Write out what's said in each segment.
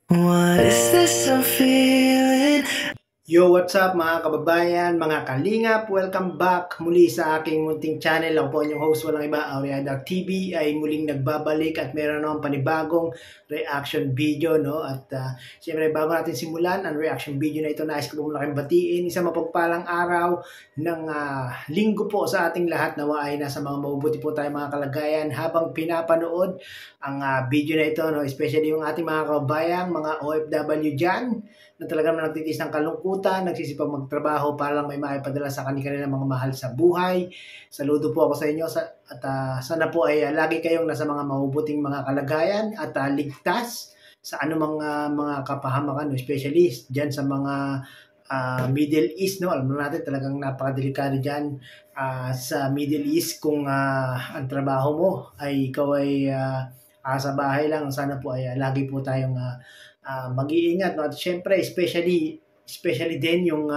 What is this I'm feeling? Yo, what's up mga kababayan, mga kalingap? Welcome back muli sa aking munting channel. Ako po inyong host, walang iba, Aureada TV ay muling nagbabalik at meron naman panibagong reaction video, no? At siyempre bago natin simulan ang reaction video na ito, nais ko po muna kayong batiin. Isang mapagpalang araw ng linggo po sa ating lahat. Nawa ay nasa mga mabubuti po tayo mga kalagayan habang pinapanood ang video na ito, no? Especially yung ating mga kababayan, mga OFW dyan, na talagang nagtitis ng kalungkutan, nagsisipag magtrabaho para lang may maipadala sa kanilang mga mahal sa buhay. Saludo po ako sa inyo at sana po ay lagi kayong nasa mga mabubuting mga kalagayan at ligtas sa anumang mga kapahamakan, especially dyan sa mga Middle East, no? Alam natin talagang napakadelikado dyan sa Middle East kung ang trabaho mo ay ikaw ay sa bahay lang. Sana po ay lagi po tayong mag-iingat, no? At syempre especially din yung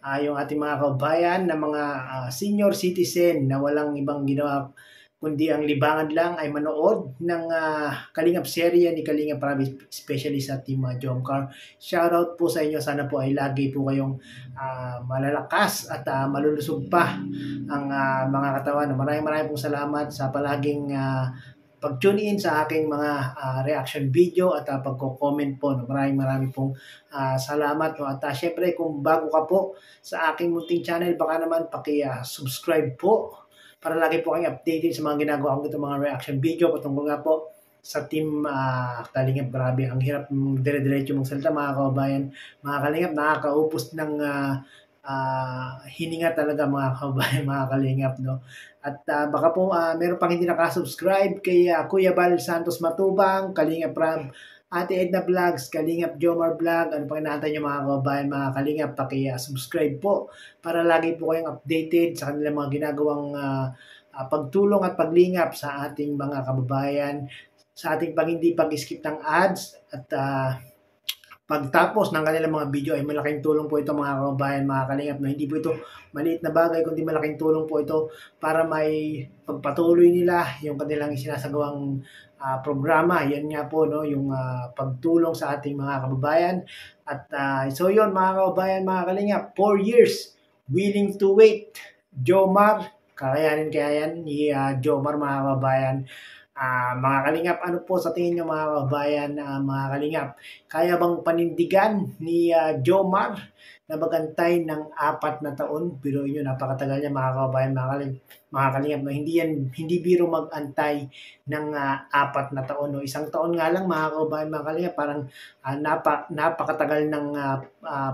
ating mga kababayan na mga senior citizen na walang ibang ginawa kundi ang libangan lang ay manood ng Kalingap serye ni Kalingap Prab, especially sa Team Jomcar. Shoutout po sa inyo, sana po ay lagi po kayong malalakas at malulusog pa ang mga katawan. Maraming pong salamat sa palaging pag-tune in sa aking mga reaction video at pagko-comment po. No? Maraming pong salamat. No? At syempre kung bago ka po sa aking munting channel, baka naman paki-subscribe po para lagi po kayong updated sa mga ginagawa kong itong mga reaction video patungkol nga po sa Team Kalingap. Grabe, ang hirap dire-diretso mong salita mga kababayan. Mga Kalingap, nakakaupos ng hininga talaga mga kababayan, mga Kalingap, no? At baka po meron pang hindi nakasubscribe kay Kuya Bal Santos Matubang, Kalingap Prab, Ate Edna Vlogs, Kalingap Jomar Vlog. Ano pang inaantay nyo mga kababayan, mga Kalingap, paki-subscribe po para lagi po kayong updated sa kanilang mga ginagawang pagtulong at paglingap sa ating mga kababayan, sa ating hindi pag-skip ng ads at pagtapos ng kanilang mga video ay malaking tulong po ito mga kababayan, mga Kalingap, na hindi po ito maliit na bagay kundi malaking tulong po ito para may pagpatuloy nila yung kanilang isinasagawang programa. Yan nga po, no, yung pagtulong sa ating mga kababayan. At so yun mga kababayan, mga Kalingap, 4 years willing to wait. Jomar, kakayanin kaya yan ni Jomar mga kababayan. Mga Kalingap, ano po sa tingin nyo mga kababayan, mga Kalingap, kaya bang panindigan ni Jomar na magantay ng 4 na taon? Pero yun, napakatagal niya mga kababayan, mga Kalingap, no? Hindi biro mag-antay ng 4 na taon. No? Isang taon nga lang mga kababayan, mga Kalingap, parang napakatagal ng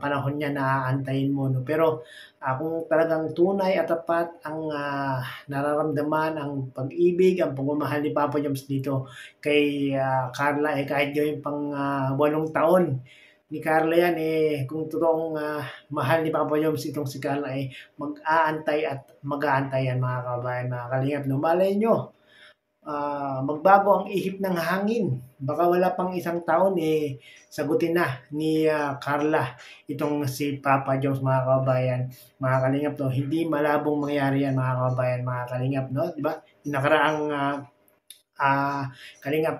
panahon niya na aantayin mo. No? Pero kung talagang tunay at tapat ang nararamdaman, ang pag-ibig, ang pagmamahal ni Papa Joms dito kay Carla, kahit gawin pang 8 taon ni Carla yan, kung totoong mahal ni Papa Joms itong si Carla, mag-aantay at mag-aantay yan mga kababayan, mga Kalingap. No? Malay nyo, magbago ang ihip ng hangin. Baka wala pang isang taon, sagutin na ni Carla itong si Papa Joms mga kababayan, mga Kalingap. No? Hindi malabong mangyari yan mga kababayan, mga Kalingap, no? Diba? Yung nakaraang Kalingap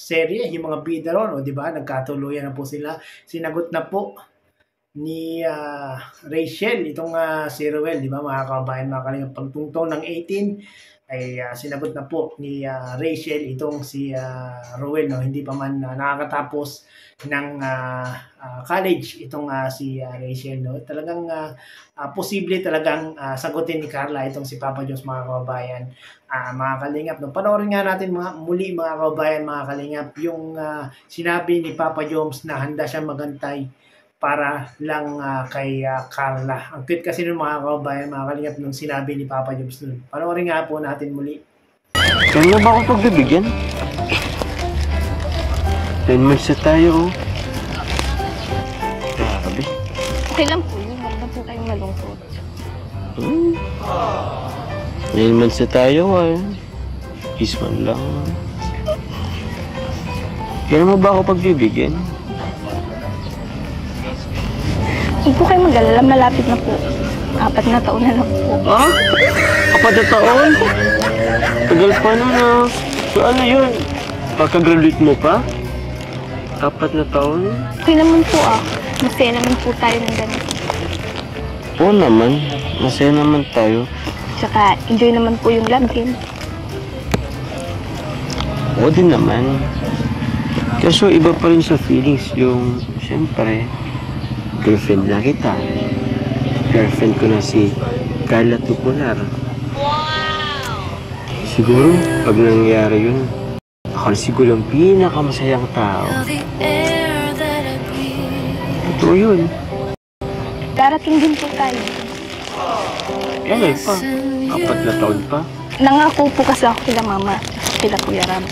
serye, yung mga bida ron, o diba, nagkatuluyan na po sila. Sinagot na po ni Rachel itong si Ruel, diba mga kababayan, mga Kalingap, pagtungtong ng 18 ay sinagot na po ni Rachel itong si Ruel, no? Hindi pa man nakakatapos ng college itong si Rachel, no? Talagang posible talagang sagutin ni Carla itong si Papa Joms mga kababayan, mga Kalingap, no? Panoorin nga natin muli mga kababayan, mga Kalingap, yung sinabi ni Papa Joms na handa siya magantay para lang kay Carla. Ang cute kasi nung mga kababayan, mga Kalingap, nung sinabi ni Papa Joms nun. Panoorin nga po natin muli. Kaya mo ba akong pagbibigyan? 10 months na tayo, oh. Grabe. Okay lang po yun. Huwag na po kayong malungkot. 9 months na tayo, kiss man lang. Kaya mo ba ako pagbibigyan? Huwag po kayong mag-alala. Malapit na po. 4 na taon na lang po. 4 na taon? Tagal pa na. So ano yun? Pagka-graduate mo pa? 4 na taon? Okay naman po Masaya naman po tayo ng ganito. Oo naman. Masaya naman tayo. Tsaka enjoy naman po yung love game. Oo din naman. Kaso iba pa rin sa feelings yung, siyempre, girlfriend na kita. Girlfriend ko na si Carla Tupular. Siguro, pag nangyari yun, ako na siguro yung pinakamasayang tao. Totoo yun. Darating din po tayo. Kailan pa? 4 na taon pa? Nangako po kasi ako kila mama at kila Kuya Ram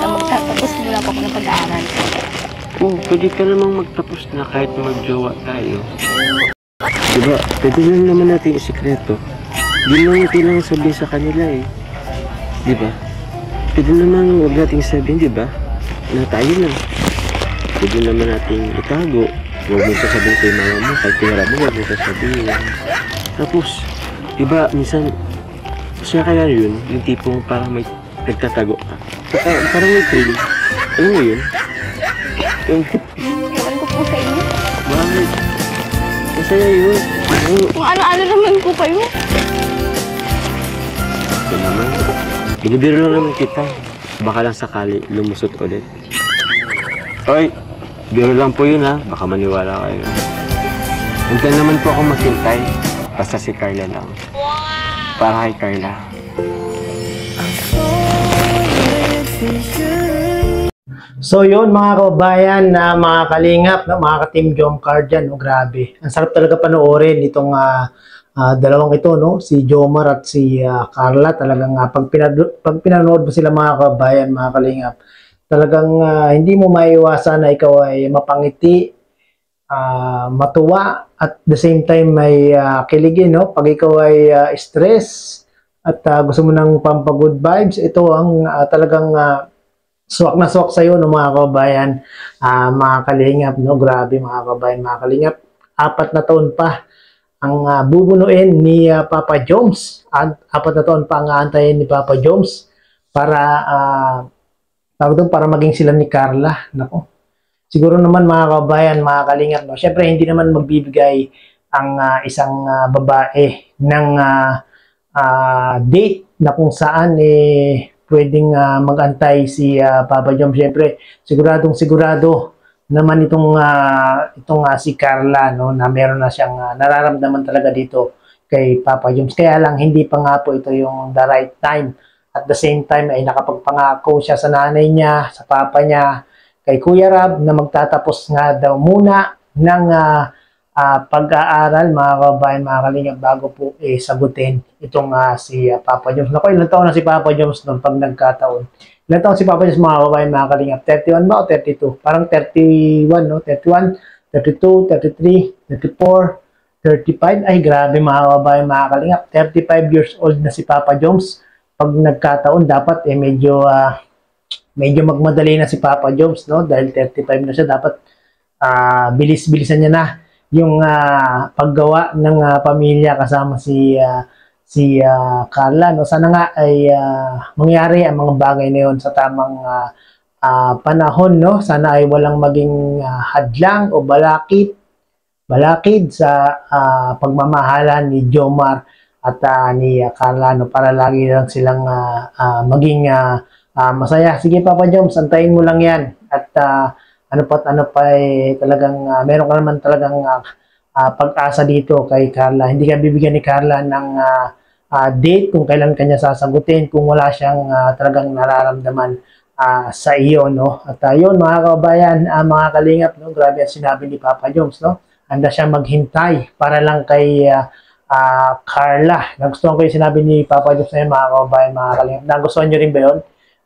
na magtatapos mula po ako ng pag-aaral. Oo, pwede ka namang magtapos na kahit magjowa tayo. Diba, pwede lang naman natin isikreto. Di lang kailangan sabihin sa kanila eh. Diba? Pwede naman huwag natin sabihin, diba? Na tayo lang. Pwede naman natin itago. Huwag mo sasabihin kay mama mo, kahit kaya mo, huwag mo sasabihin. Tapos, diba, minsan, siya kaya yun, yung tipong parang may nagtatago ka. Saka, parang may thrill. Alam mo yun? Ewan ko po sa inyo. Bakit? Masaya yun. Kung ano-ano naman po kayo. Ito naman. Binibiro lang naman kita. Baka lang sakali lumusot ulit. Oy! Biro lang po yun ha. Baka maniwala kayo. Hintay naman po ako maghintay. Basta si Carla lang. Para kay Carla. So yun mga kababayan, na mga kalingap, mga ka-Team Jomcar dyan, grabe. Ang sarap talaga panoorin itong dalawang ito, no? Si Jomar at si Carla. Talagang pag pinanood mo sila mga kababayan, mga kalingap, talagang hindi mo maiwasan na ikaw ay mapangiti, matuwa, at the same time may kiligin, no? Pag ikaw ay stress at gusto mo ng pampagood vibes, ito ang talagang swak na swak sa'yo, no, mga kababayan, mga kalingap, no? Grabe mga kababayan, mga kalingap. 4 na taon pa ang bubunuin ni Papa Joms. 4 na taon pa ang aantayin ni Papa Joms para para maging sila ni Carla. Nako. Siguro naman mga kababayan, mga kalingap, no? Syempre hindi naman magbibigay ang isang babae ng date na kung saan pwedeng mag-antay si Papa Joms. Siyempre, sigurado naman itong si Carla, no, na meron na siyang nararamdaman talaga dito kay Papa Joms. Kaya lang hindi pa nga po ito yung the right time. At the same time ay nakapagpangako siya sa nanay niya, sa papa niya, kay Kuya Rab, na magtatapos nga daw muna ng pag-aaral, mga kababayan, mga kalingap, bago po sagutin itong si Papa Joms. Naku, ilang taon na si Papa Joms noon pag nagkataon? Ilang taon si Papa Joms, mga kababayan, mga kalingap? 31 ba o 32? Parang 31, no? 31, 32, 33, 34, 35. Ay, grabe mga kababayan, mga kalingap. 35 years old na si Papa Joms. Pag nagkataon, dapat medyo magmadali na si Papa Joms, no? Dahil 35 na siya, dapat bilis-bilisan niya na yung paggawa ng pamilya kasama si Carla, no? Sana nga ay mangyari ang mga bagay na yun sa tamang panahon, no? Sana ay walang maging hadlang o balakid sa pagmamahalan ni Jomar at ni Carla, no? Para lagi lang silang maging masaya. Sige Papa Joms, antayin mo lang yan. At ano pa talagang meron ka naman talagang pag-asa dito kay Carla. Hindi ka bibigyan ni Carla ng date kung kailan kanya sasagutin kung wala siyang talagang nararamdaman sa iyo, no? At yun mga kababayan, mga kalingap, no? Grabe ang sinabi ni Papa Joms, no? Handa siya maghintay para lang kay Carla. Nagustuhan ko yung sinabi ni Papa Joms na yun, mga kababayan, mga kalingap. Nagustuhan nyo rin ba yun?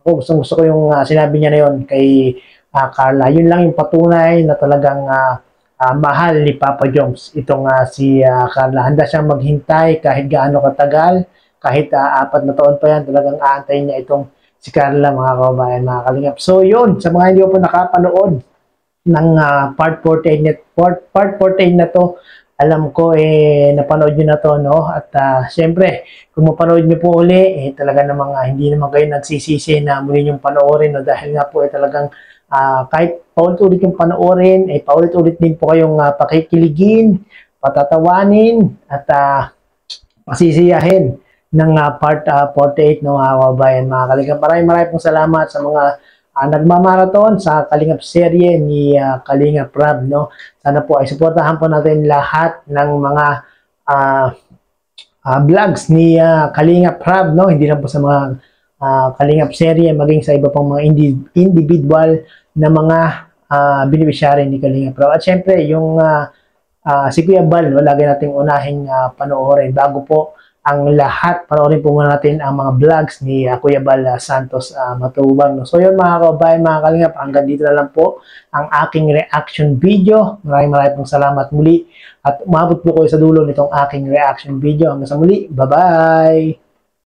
Ako, gusto ko yung sinabi niya na yun kay Carla. Yun lang yung patunay na talagang mahal ni Papa Joms itong si Carla. Handa siyang maghintay kahit gaano katagal, kahit 4 na taon pa yan, talagang aantayin niya itong si Carla, mga kababayan, mga kalingap. So yun, sa mga hindi po nakapanood ng part 48 na to, alam ko napanood nyo na to, no? At syempre, kung mapanood nyo po uli, talaga namang hindi naman kayo nagsisisi na muli yung panoorin, no? Dahil nga po talagang Kahit paulit-ulit yung panoorin, ay paulit-ulit din po kayong pakikiligin, patatawanin, at pasisiyahin ng part 48 ng mga kababayan, mga Kalingap. Maraming pong salamat sa mga nagmamarathon sa Kalingap serye ni Kalingap Rab, no? Sana po ay suportahan po natin lahat ng mga vlogs ni Kalingap Rab, no? Hindi lang po sa mga Kalingap serye, maging sa iba pang mga individual na mga beneficiary ni Kalingap Rab. At syempre, yung si Kuya Bal, lagi nating unahing panoorin bago po ang lahat. Panoorin po muna natin ang mga vlogs ni Kuya Bal Santos Matubang. No? So yun mga kababayan, mga Kalingap, hanggang dito na lang po ang aking reaction video. Maraming pong salamat muli at umabot po kayo sa dulo nitong aking reaction video. Hanggang sa muli, bye-bye!